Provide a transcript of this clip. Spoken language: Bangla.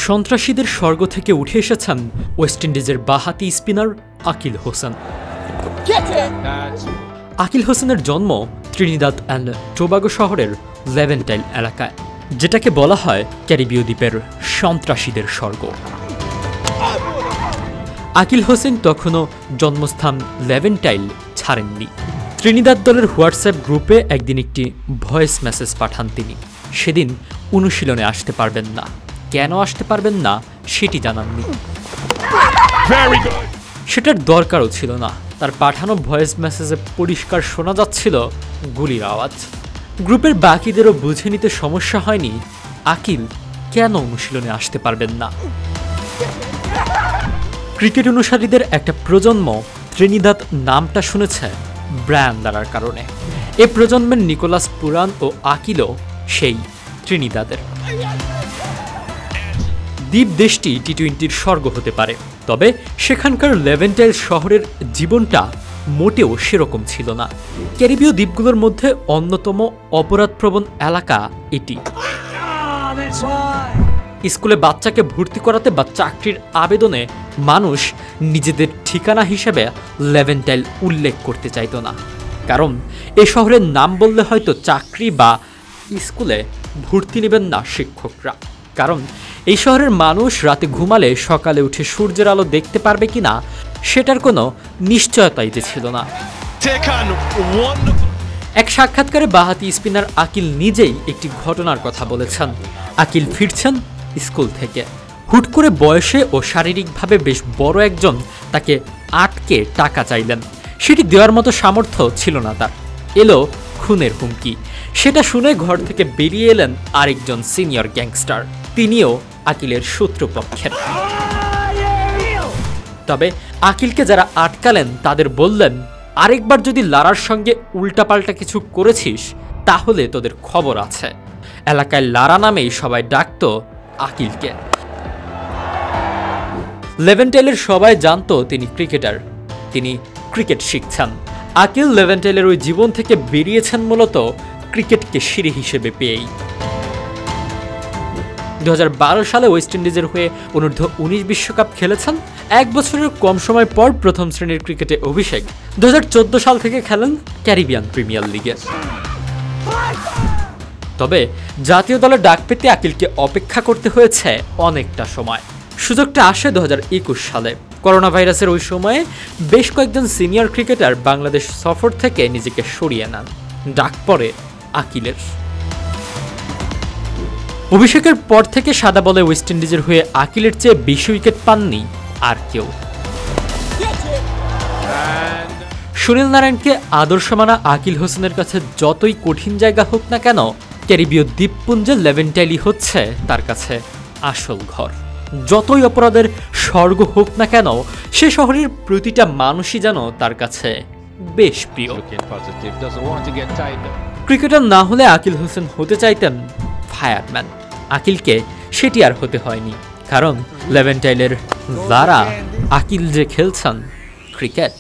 সন্ত্রাসীদের স্বর্গ থেকে উঠে এসেছেন ওয়েস্ট ইন্ডিজের বাঁহাতি স্পিনার আকিল হোসেন। আকিল হোসেনের জন্ম ত্রিনিদাদ অ্যান্ড টোবাগো শহরের লেভেন্টাইল এলাকায়, যেটাকে বলা হয় ক্যারিবীয় দ্বীপের সন্ত্রাসীদের স্বর্গ। আকিল হোসেন তখনও জন্মস্থান লেভেন্টাইল ছাড়েননি। ত্রিনিদাদ দলের হোয়াটসঅ্যাপ গ্রুপে একদিন একটি ভয়েস মেসেজ পাঠান তিনি। সেদিন অনুশীলনে আসতে পারবেন না। কেন আসতে পারবেন না সেটি জানাননি। সেটার দরকারও ছিল না। তার পাঠানো ভয়েস মেসেজে পরিষ্কার শোনা যাচ্ছিল গুলির আওয়াজ। গ্রুপের বাকিদেরও বুঝে নিতে সমস্যা হয়নি আকিল কেন অনুশীলনে আসতে পারবেন না। ক্রিকেট অনুসারীদের একটা প্রজন্ম ত্রিনিদাদ নামটা শুনেছে ব্রায়ান লারার কারণে। এ প্রজন্মের নিকোলাস পুরান ও আকিলও সেই ত্রিনিদাদের। দ্বীপ দেশটি টি-20-র স্বর্গ হতে পারে, তবে সেখানকার লেভেন্টাইল শহরের জীবনটা মোটেও সেরকম ছিল না। ক্যারিবীয় দ্বীপগুলোর মধ্যে অন্যতম অপরাধপ্রবণ এলাকা এটি। স্কুলে বাচ্চাকে ভর্তি করাতে বা চাকরির আবেদনে মানুষ নিজেদের ঠিকানা হিসেবে লেভেন্টাইল উল্লেখ করতে চাইত না, কারণ এ শহরের নাম বললে হয়তো চাকরি বা স্কুলে ভর্তি নেবেন না শিক্ষকরা, কারণ এই শহরের মানুষ রাতে ঘুমালে সকালে উঠে সূর্যের আলো দেখতে পারবে কিনা সেটার কোনো নিশ্চয়তাই ছিল না। এক সাক্ষাৎকারে বাঁহাতি স্পিনার আকিল নিজেই একটি ঘটনার কথা বলেছেন। আকিল ফিরছেন স্কুল থেকে, হুট করে বয়সে ও শারীরিকভাবে বেশ বড় একজন তাকে আটকে টাকা চাইলেন। সেটি দেওয়ার মতো সামর্থ্য ছিল না তার। এলো খুনের হুমকি। সেটা শুনে ঘর থেকে বেরিয়ে এলেন আরেকজন সিনিয়র গ্যাংস্টার, তিনিও আকিলের শত্রুপক্ষের। তবে আকিলকে যারা আটকালেন তাদের বললেন, আরেকবার যদি লারার সঙ্গে উল্টাপাল্টা কিছু করেছিস তাহলে তোদের খবর আছে। এলাকায় লারা নামেই সবাই ডাকত আকিলকে। লেভেন্টাইলের সবাই জানতো তিনি ক্রিকেটার, তিনি ক্রিকেট শিখছেন। আকিল লেভেন্টাইলের ওই জীবন থেকে বেরিয়েছেন মূলত ক্রিকেটকে সিঁড়ি হিসেবে পেয়েই। 2012 সালে ওয়েস্ট ইন্ডিজের হয়ে অনূর্ধ্ব-19 বিশ্বকাপ খেলেছেন। এক বছরের কম সময় পর প্রথম শ্রেণীর ক্রিকেটে অভিষেক। 2014 সাল থেকে খেলেন ক্যারিবিয়ান প্রিমিয়ার লিগে। তবে জাতীয় দলের ডাক পেতে আকিলকে অপেক্ষা করতে হয়েছে অনেকটা সময়। সুযোগটা আসে 2021 সালে। করোনা ভাইরাসের ওই সময়ে বেশ কয়েকজন সিনিয়র ক্রিকেটার বাংলাদেশ সফর থেকে নিজেকে সরিয়ে নেন। ডাক পড়ে আকিলের। অভিষেকের পর থেকে সাদা বলে ওয়েস্ট ইন্ডিজের হয়ে আকিলের চেয়ে বেশি উইকেট পাননি আর কেউ। সুনীল নারায়ণকে আদর্শ মানা আকিল হোসেনের কাছে যতই কঠিন জায়গা হোক না কেন, ক্যারিবীয় দ্বীপপুঞ্জের লেভেন্টাইলই হচ্ছে তার কাছে আসল ঘর। যতই অপরাধের স্বর্গ হোক না কেন, সে শহরের প্রতিটা মানুষই যেন তার কাছে বেশ প্রিয়। ক্রিকেটার না হলে আকিল হোসেন হতে চাইতেন ফায়ারম্যান। আকিলকে সেটি আর হতে হয়নি, কারণ লেভেন্টাইলের লারা আকিল যে খেলছেন ক্রিকেট।